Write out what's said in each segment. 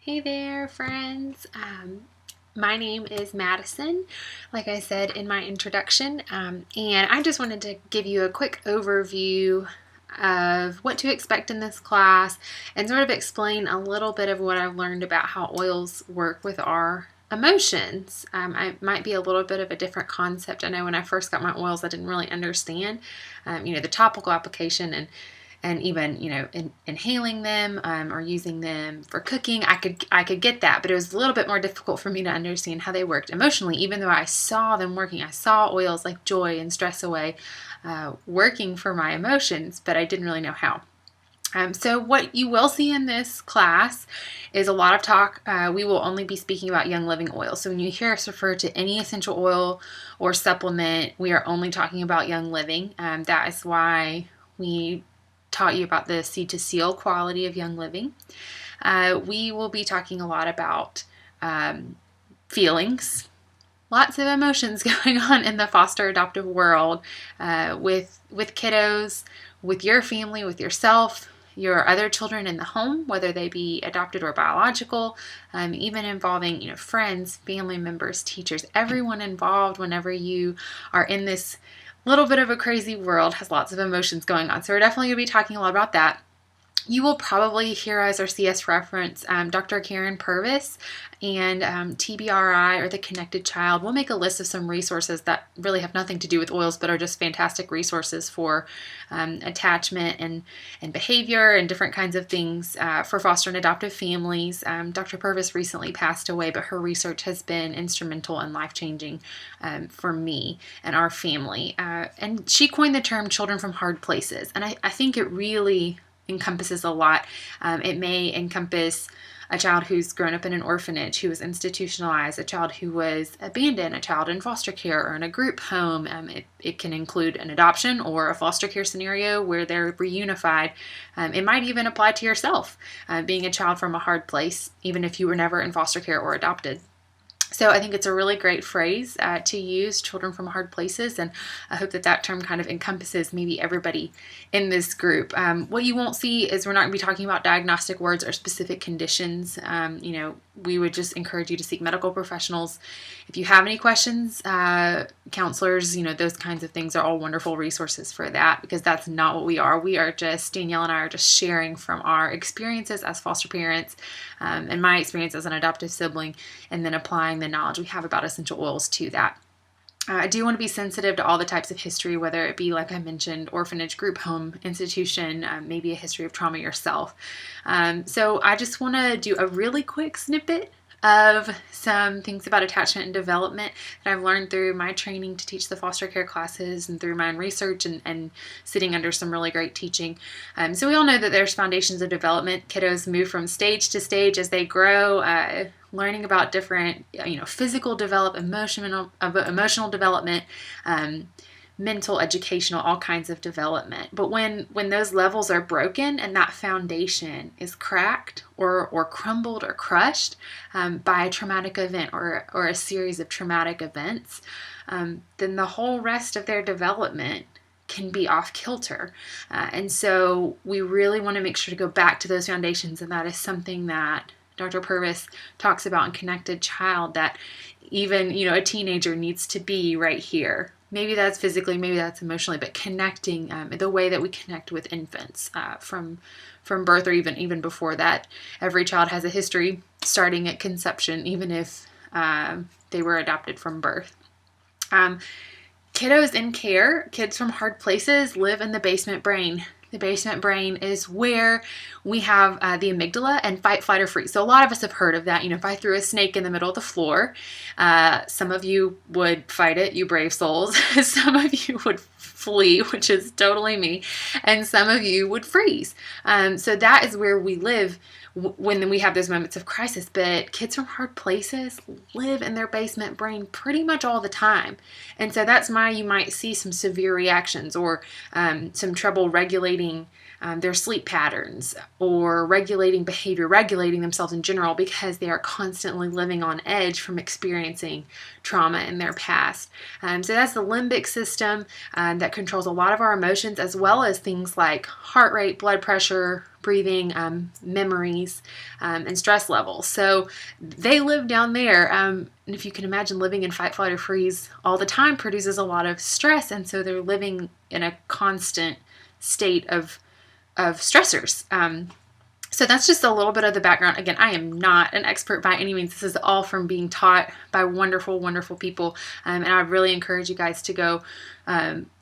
Hey there, friends. My name is Madison, like I said in my introduction, and I just wanted to give you a quick overview of what to expect in this class and sort of explain a little bit of what I've learned about how oils work with our emotions. It might be a little bit of a different concept. I know when I first got my oils, I didn't really understand, the topical application and even inhaling them or using them for cooking. I could get that, but it was a little bit more difficult for me to understand how they worked emotionally. Even though I saw them working, I saw oils like joy and stress away working for my emotions, but I didn't really know how. So what you will see in this class is a lot of talk. We will only be speaking about Young Living oil. So when you hear us refer to any essential oil or supplement, we are only talking about Young Living. That is why we taught you about the seed to seal quality of Young Living. We will be talking a lot about feelings, lots of emotions going on in the foster adoptive world with kiddos, with your family, with yourself, your other children in the home, whether they be adopted or biological, even involving friends, family members, teachers, everyone involved whenever you are in this little bit of a crazy world has lots of emotions going on. So we're definitely going to be talking a lot about that. You will probably hear as our CS reference Dr. Karen Purvis and TBRI, or the Connected Child. We'll make a list of some resources that really have nothing to do with oils but are just fantastic resources for attachment and behavior and different kinds of things for foster and adoptive families. Dr. Purvis recently passed away, but her research has been instrumental and life-changing for me and our family. And she coined the term children from hard places, and I think it really encompasses a lot. It may encompass a child who's grown up in an orphanage, who was institutionalized, a child who was abandoned, a child in foster care or in a group home. It can include an adoption or a foster care scenario where they're reunified. It might even apply to yourself, being a child from a hard place, even if you were never in foster care or adopted. So I think it's a really great phrase to use, children from hard places, and I hope that term kind of encompasses maybe everybody in this group. What you won't see is we're not going to be talking about diagnostic words or specific conditions. We would just encourage you to seek medical professionals. If you have any questions, counselors, those kinds of things are all wonderful resources for that, because that's not what we are. We are just, Danielle and I are just sharing from our experiences as foster parents and my experience as an adoptive sibling, and then applying the knowledge we have about essential oils to that. I do want to be sensitive to all the types of history, whether it be, like I mentioned, orphanage, group home, institution, maybe a history of trauma yourself. So I just want to do a really quick snippet of some things about attachment and development that I've learned through my training to teach the foster care classes and through my own research and sitting under some really great teaching. So we all know that there's foundations of development. Kiddos move from stage to stage as they grow, learning about different, physical development, emotional development, mental, educational, all kinds of development. But when those levels are broken and that foundation is cracked or crumbled or crushed by a traumatic event or a series of traumatic events, then the whole rest of their development can be off kilter. And so we really want to make sure to go back to those foundations, and that is something that Dr. Purvis talks about in Connected Child, that even, a teenager needs to be right here. Maybe that's physically, maybe that's emotionally, but connecting the way that we connect with infants from birth, or even before that. Every child has a history starting at conception, even if they were adopted from birth. Kiddos in care, kids from hard places, live in the basement brain. The basement brain is where we have the amygdala and fight, flight, or freeze. So a lot of us have heard of that. If I threw a snake in the middle of the floor, some of you would fight it, you brave souls. Some of you would flee, which is totally me. And some of you would freeze. So that is where we live when we have those moments of crisis. But kids from hard places live in their basement brain pretty much all the time. And so that's why you might see some severe reactions or some trouble regulating their sleep patterns, or regulating behavior, regulating themselves in general, because they are constantly living on edge from experiencing trauma in their past. So that's the limbic system that controls a lot of our emotions, as well as things like heart rate, blood pressure, breathing, memories, and stress levels. So they live down there. And if you can imagine, living in fight, flight, or freeze all the time produces a lot of stress. And so they're living in a constant state of stressors. So that's just a little bit of the background. Again, I am not an expert by any means. This is all from being taught by wonderful, wonderful people. And I really encourage you guys to go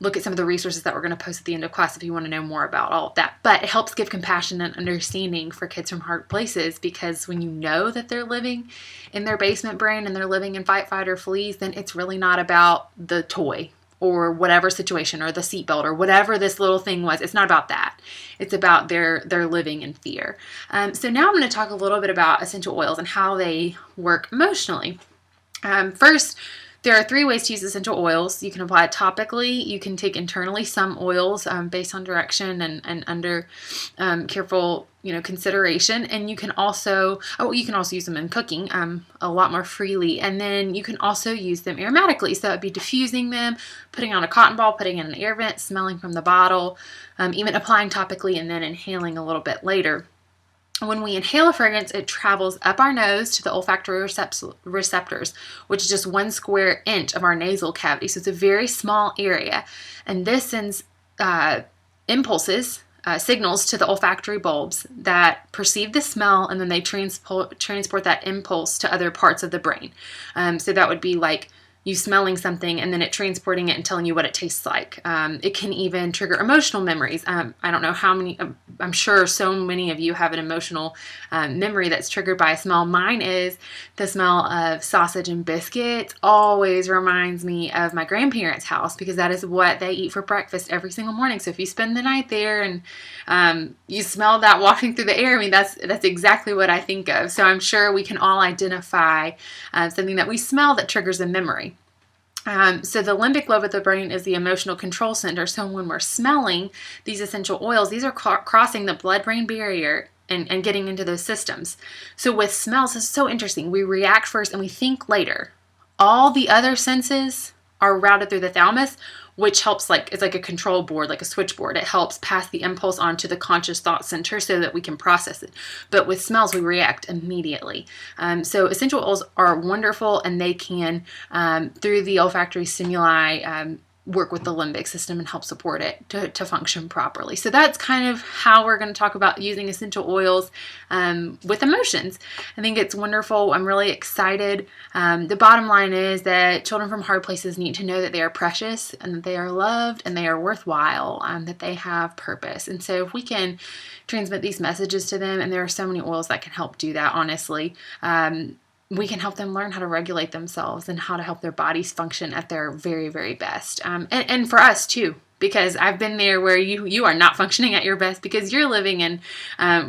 look at some of the resources that we're going to post at the end of class if you want to know more about all of that. But it helps give compassion and understanding for kids from hard places, because when you know that they're living in their basement brain and they're living in fight, flight, or freeze, then it's really not about the toy or whatever situation, or the seatbelt, or whatever this little thing was. It's not about that. It's about their living in fear. So now I'm going to talk a little bit about essential oils and how they work emotionally. First, there are 3 ways to use essential oils. You can apply it topically. You can take internally some oils based on direction and under careful consideration. And you can also use them in cooking a lot more freely. And then you can also use them aromatically. So it'd be diffusing them, putting on a cotton ball, putting in an air vent, smelling from the bottle, even applying topically and then inhaling a little bit later. When we inhale a fragrance, it travels up our nose to the olfactory receptors, which is just 1 square inch of our nasal cavity. So it's a very small area. And this sends signals to the olfactory bulbs that perceive the smell, and then they transport that impulse to other parts of the brain. So that would be like you smelling something and then it transporting it and telling you what it tastes like. It can even trigger emotional memories. I don't know how many, I'm sure so many of you have an emotional memory that's triggered by a smell. Mine is the smell of sausage and biscuits always reminds me of my grandparents' house, because that is what they eat for breakfast every single morning. So if you spend the night there and you smell that wafting through the air, I mean, that's exactly what I think of. So I'm sure we can all identify something that we smell that triggers a memory. So the limbic lobe of the brain is the emotional control center. So when we're smelling these essential oils, these are crossing the blood-brain barrier and getting into those systems. So with smells, it's so interesting. We react first and we think later. All the other senses are routed through the thalamus, which helps, it's like a control board, like a switchboard. It helps pass the impulse on to the conscious thought center so that we can process it. But with smells, we react immediately. So essential oils are wonderful, and they can, through the olfactory stimuli, work with the limbic system and help support it to function properly. So that's kind of how we're going to talk about using essential oils with emotions. I think it's wonderful. I'm really excited. The bottom line is that children from hard places need to know that they are precious and that they are loved and they are worthwhile, that they have purpose. And so if we can transmit these messages to them, and there are so many oils that can help do that, honestly, we can help them learn how to regulate themselves and how to help their bodies function at their very, very best. And for us too, because I've been there where you are not functioning at your best because you're living in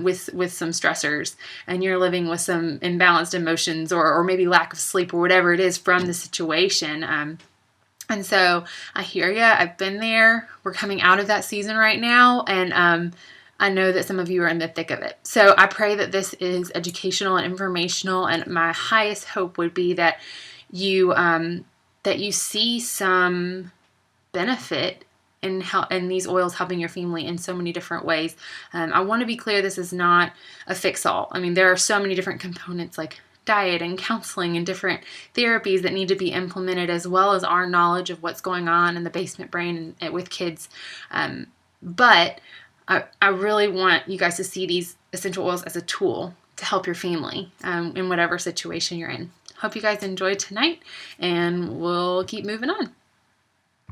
with some stressors, and you're living with some imbalanced emotions or maybe lack of sleep or whatever it is from the situation. And so I hear you. I've been there. We're coming out of that season right now, and I know that some of you are in the thick of it. So I pray that this is educational and informational, and my highest hope would be that you see some benefit in these oils helping your family in so many different ways. I want to be clear, this is not a fix-all. I mean, there are so many different components like diet and counseling and different therapies that need to be implemented, as well as our knowledge of what's going on in the basement brain and with kids. But I really want you guys to see these essential oils as a tool to help your family in whatever situation you're in. Hope you guys enjoyed tonight, and we'll keep moving on.